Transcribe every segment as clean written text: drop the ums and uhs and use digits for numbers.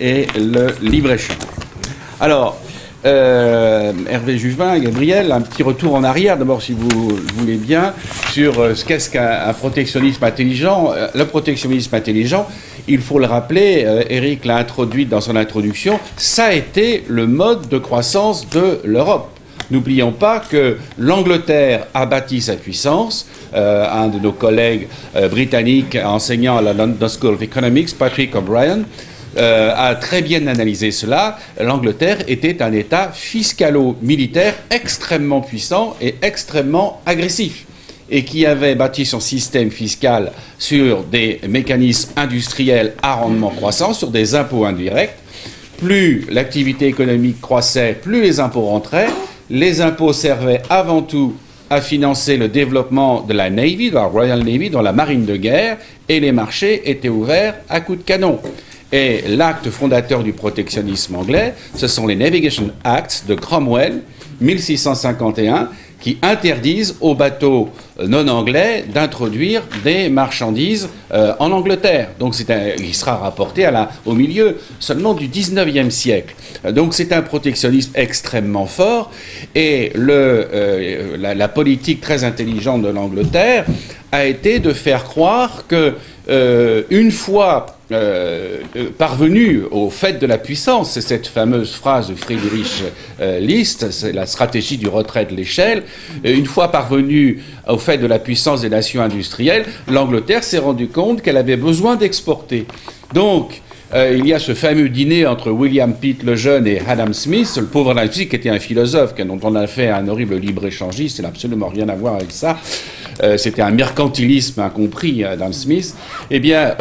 et le libre-échange. Alors, Hervé Juvin, Gabriel, un petit retour en arrière, d'abord si vous voulez bien, sur ce qu'est-ce qu'un protectionnisme intelligent. Le protectionnisme intelligent, il faut le rappeler, Eric l'a introduit dans son introduction, ça a été le mode de croissance de l'Europe. N'oublions pas que l'Angleterre a bâti sa puissance. Un de nos collègues britanniques enseignant à la London School of Economics, Patrick O'Brien, a très bien analysé cela. L'Angleterre était un État fiscalo-militaire extrêmement puissant et extrêmement agressif, et qui avait bâti son système fiscal sur des mécanismes industriels à rendement croissant, sur des impôts indirects. Plus l'activité économique croissait, plus les impôts rentraient. Les impôts servaient avant tout à financer le développement de la Navy, de la Royal Navy, dans la marine de guerre, et les marchés étaient ouverts à coups de canon. Et l'acte fondateur du protectionnisme anglais, ce sont les Navigation Acts de Cromwell, 1651, qui interdisent aux bateaux non anglais d'introduire des marchandises en Angleterre. Donc il sera rapporté au milieu seulement du 19e siècle. Donc c'est un protectionnisme extrêmement fort, et la politique très intelligente de l'Angleterre a été de faire croire que une fois parvenu au fait de la puissance, c'est cette fameuse phrase de Friedrich List, c'est la stratégie du retrait de l'échelle, une fois parvenu au fait de la puissance des nations industrielles, l'Angleterre s'est rendu compte qu'elle avait besoin d'exporter. Donc, il y a ce fameux dîner entre William Pitt le jeune et Adam Smith, le pauvre Adam Smith qui était un philosophe, dont on a fait un horrible libre-échangiste, il n'a absolument rien à voir avec ça. C'était un mercantilisme incompris, Adam Smith. Eh bien,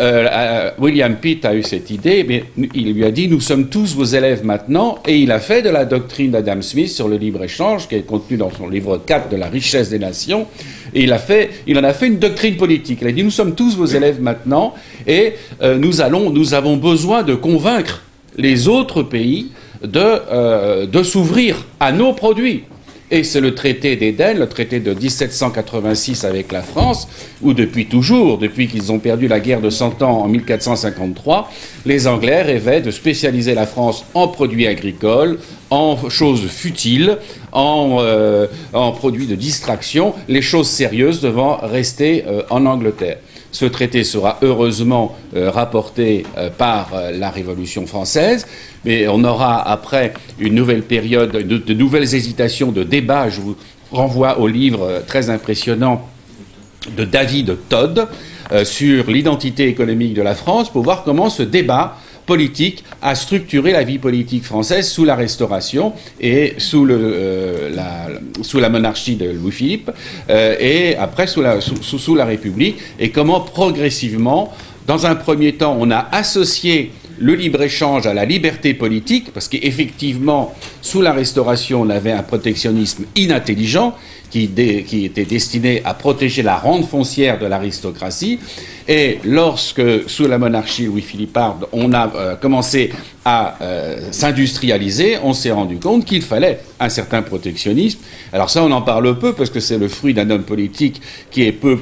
William Pitt a eu cette idée, mais il lui a dit « Nous sommes tous vos élèves maintenant », et il a fait de la doctrine d'Adam Smith sur le libre-échange, qui est contenue dans son livre 4 de la richesse des nations, et il en a fait une doctrine politique. Il a dit « Nous sommes tous vos élèves maintenant, et nous avons besoin de convaincre les autres pays de s'ouvrir à nos produits ». Et c'est le traité d'Éden, le traité de 1786 avec la France, où depuis toujours, depuis qu'ils ont perdu la guerre de 100 ans en 1453, les Anglais rêvaient de spécialiser la France en produits agricoles, en choses futiles, en produits de distraction, les choses sérieuses devant rester en Angleterre. Ce traité sera heureusement rapporté par la Révolution française, mais on aura après une nouvelle période, de nouvelles hésitations, de débats. Je vous renvoie au livre très impressionnant de David Todd sur l'identité économique de la France pour voir comment ce débat politique a structuré la vie politique française sous la Restauration et sous la monarchie de Louis-Philippe et après sous la République, et comment progressivement, dans un premier temps, on a associé le libre-échange à la liberté politique, parce qu'effectivement, sous la Restauration, on avait un protectionnisme inintelligent qui était destiné à protéger la rente foncière de l'aristocratie. Et lorsque, sous la monarchie Louis-Philipparde, on a commencé à s'industrialiser, on s'est rendu compte qu'il fallait un certain protectionnisme. Alors ça, on en parle peu, parce que c'est le fruit d'un homme politique qui est peu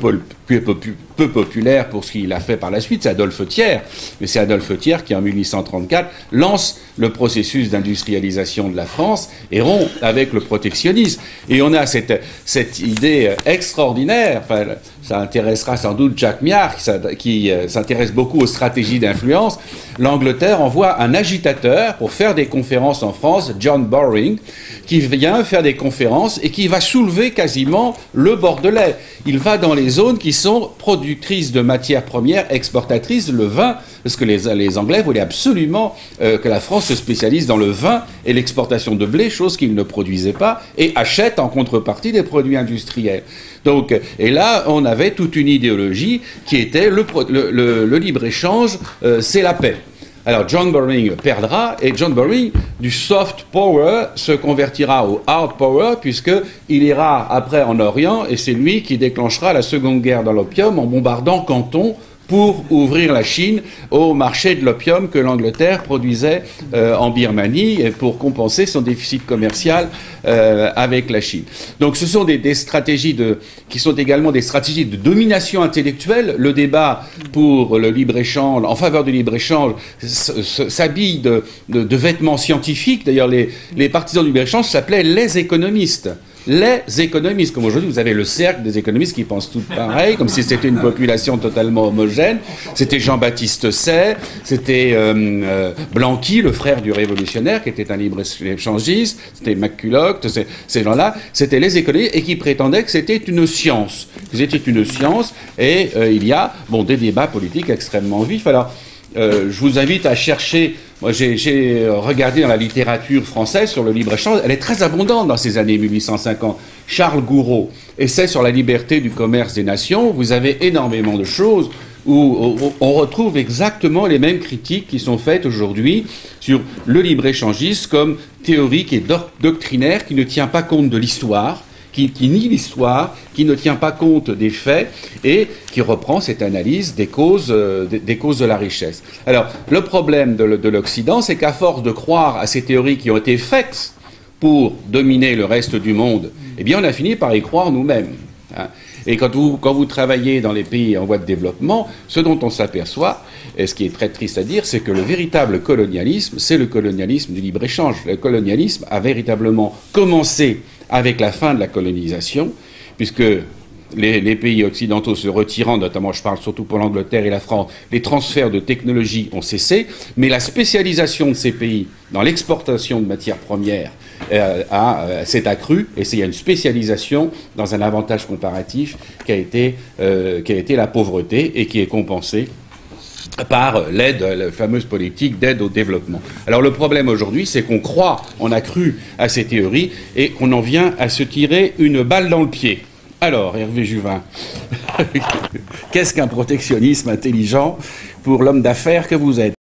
populaire pour ce qu'il a fait par la suite, c'est Adolphe Thiers. Mais c'est Adolphe Thiers qui, en 1834, lance le processus d'industrialisation de la France et rompt avec le protectionnisme. Et on a cette idée extraordinaire, enfin, ça intéressera sans doute Jacques Miard, qui s'intéresse beaucoup aux stratégies d'influence. L'Angleterre envoie un agitateur pour faire des conférences en France, John Bowring, qui vient faire des conférences et qui va soulever quasiment le Bordelais. Il va dans les zones qui sont productrices de matières premières, exportatrices, le vin, parce que les Anglais voulaient absolument que la France se spécialise dans le vin et l'exportation de blé, chose qu'ils ne produisaient pas, et achètent en contrepartie des produits industriels. Donc, et là, on avait toute une idéologie qui était le libre-échange, c'est la paix. Alors John Bowring perdra, et John Bowring, du soft power, se convertira au hard power, puisqu'il ira après en Orient, et c'est lui qui déclenchera la Seconde Guerre dans l'opium en bombardant Canton pour ouvrir la Chine au marché de l'opium que l'Angleterre produisait en Birmanie pour compenser son déficit commercial avec la Chine. Donc ce sont des stratégies qui sont également des stratégies de domination intellectuelle. Le débat pour le libre-échange, en faveur du libre-échange, s'habille de vêtements scientifiques. D'ailleurs, les partisans du libre-échange s'appelaient les économistes. Les économistes, comme aujourd'hui vous avez le cercle des économistes qui pensent tous pareil, comme si c'était une population totalement homogène. C'était Jean-Baptiste Say, c'était Blanqui, le frère du révolutionnaire, qui était un libre-échangiste, c'était McCulloch, ces gens-là, c'était les économistes et qui prétendaient que c'était une science. C'était une science et il y a des débats politiques extrêmement vifs. Alors, je vous invite à chercher. Moi, j'ai regardé dans la littérature française sur le libre-échange. Elle est très abondante dans ces années 1850. Charles Gouraud, Essai sur la liberté du commerce des nations. Vous avez énormément de choses où on retrouve exactement les mêmes critiques qui sont faites aujourd'hui sur le libre-échangisme comme théorie qui est doctrinaire, qui ne tient pas compte de l'histoire, qui nie l'histoire, qui ne tient pas compte des faits et qui reprend cette analyse des causes de la richesse. Alors, le problème de l'Occident, c'est qu'à force de croire à ces théories qui ont été faites pour dominer le reste du monde, eh bien, on a fini par y croire nous-mêmes. Hein. Et quand vous travaillez dans les pays en voie de développement, ce dont on s'aperçoit, et ce qui est très triste à dire, c'est que le véritable colonialisme, c'est le colonialisme du libre-échange. Le colonialisme a véritablement commencé avec la fin de la colonisation, puisque les pays occidentaux se retirant, notamment je parle surtout pour l'Angleterre et la France, les transferts de technologie ont cessé, mais la spécialisation de ces pays dans l'exportation de matières premières s'est accrue, et il y a une spécialisation dans un avantage comparatif qui a été la pauvreté et qui est compensée par l'aide, la fameuse politique d'aide au développement. Alors le problème aujourd'hui, c'est qu'on croit, on a cru à ces théories et qu'on en vient à se tirer une balle dans le pied. Alors, Hervé Juvin, qu'est-ce qu'un protectionnisme intelligent pour l'homme d'affaires que vous êtes ?